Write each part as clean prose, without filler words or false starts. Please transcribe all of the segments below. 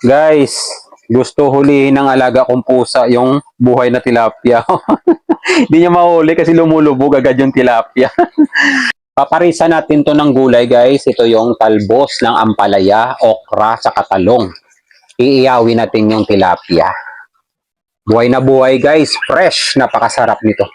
Guys, gusto hulihin ng alaga kong pusa yung buhay na tilapia. Hindi niya mahuli kasi lumulubog agad yung tilapia. Paparisa natin to ng gulay guys. Ito yung talbos ng ampalaya, okra, sa katalong. Iiyawin natin yung tilapia. Buhay na buhay guys, fresh, napakasarap nito.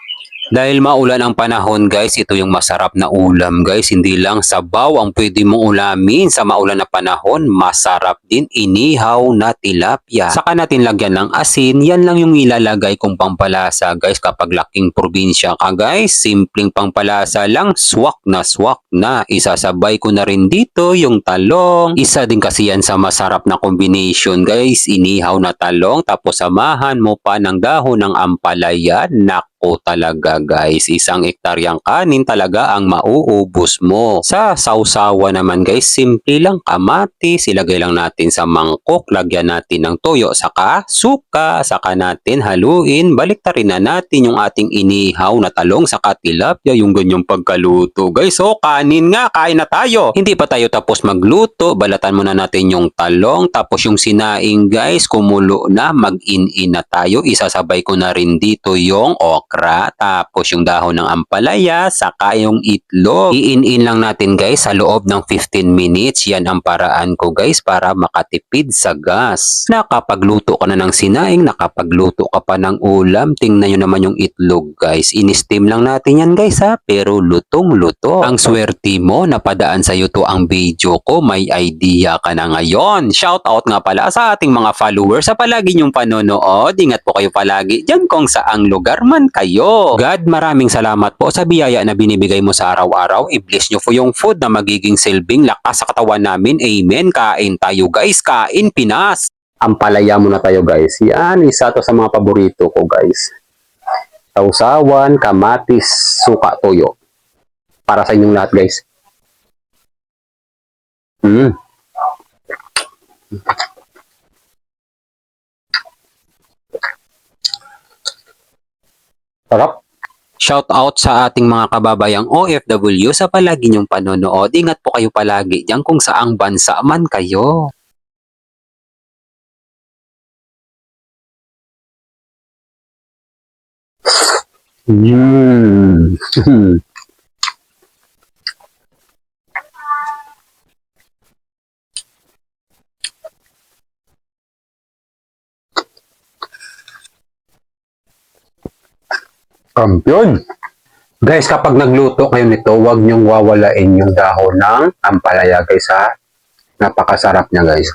Dahil maulan ang panahon guys, ito yung masarap na ulam guys. Hindi lang sabaw ang pwede mong ulamin sa maulan na panahon, masarap din inihaw na tilapia. Saka natin lagyan ng asin, yan lang yung ilalagay kong pampalasa guys kapag laking probinsya ka guys. Simpleng pampalasa lang, swak na. Isasabay ko na rin dito yung talong. Isa din kasi yan sa masarap na combination guys, inihaw na talong tapos samahan mo pa ng dahon ng ampalaya. Nako talaga guys, isang ektaryang kanin talaga ang mauubos mo. Sa sausawa naman guys, simple lang, kamatis, ilagay lang natin sa mangkok, lagyan natin ng toyo saka suka, saka natin haluin, baliktarin na natin yung ating inihaw na talong saka tilapia, yung ganyang pagkaluto guys. So kanin nga, kain na tayo. Hindi pa tayo tapos magluto, balatan muna natin yung talong, tapos yung sinaing guys, kumulo na, mag-in-in na tayo. Isasabay ko na rin dito yung okra, tapos yung dahon ng ampalaya, saka yung itlog. I-in-in lang natin guys sa loob ng 15 minutes. Yan ang paraan ko guys para makatipid sa gas. Nakapagluto ka na ng sinaing, nakapagluto ka pa ng ulam, tingnan nyo naman yung itlog guys. In-steam lang natin yan guys ha, pero lutong-luto. Ang swerte mo, napadaan sa iyo to ang video ko, may idea ka na ngayon. Shout out nga pala sa ating mga followers sa palagi nyong panonood. Ingat po kayo palagi dyan kung saang lugar man kayo. God, maraming salamat po sa biyaya na binibigay mo sa araw-araw. I-bless nyo po yung food na magiging silbing lakas sa katawan namin. Amen. Kain tayo guys. Kain Pinas. Ampalaya muna tayo guys. Yan, isa to sa mga paborito ko guys. Sausawan, kamatis, suka, toyo. Para sa inyong lahat guys. Sarap. Shout out sa ating mga kababayang OFW sa palagi niyong panonood. Ingat po kayo palagi diyan kung saang bansa man kayo. Kampiyon! Guys, kapag nagluto kayo nito, huwag niyong wawalain yung dahon ng ampalaya guys ha. Napakasarap niya guys.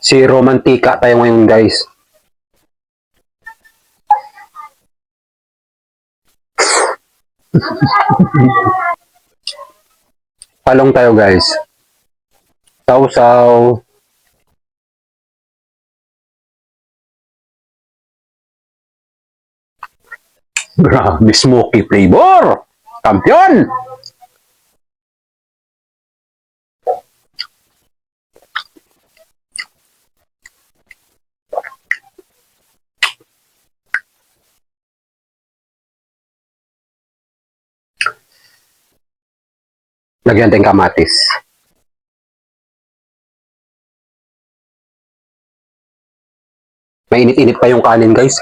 Zero mantika tayo ngayon guys. Palong tayo guys. Sausaw. Grabe, smoky flavor! Kampiyon! Lagyan natin kamatis. Mainit-init pa yung kanin guys.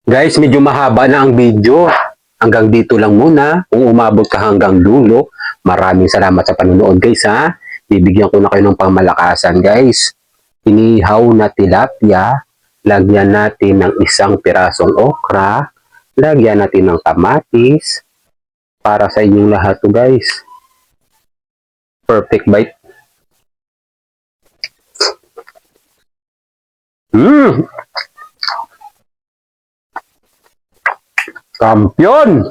Guys, medyo mahaba na ang video. Hanggang dito lang muna. Kung umabot ka hanggang dulo, maraming salamat sa panonood guys ha. Bibigyan ko na kayo ng pangmalakasan guys. Inihaw na tilapia. Lagyan natin ng isang pirasong okra. Lagyan natin ng kamatis. Para sa inyong lahat to guys. Perfect bite. Kampiyon!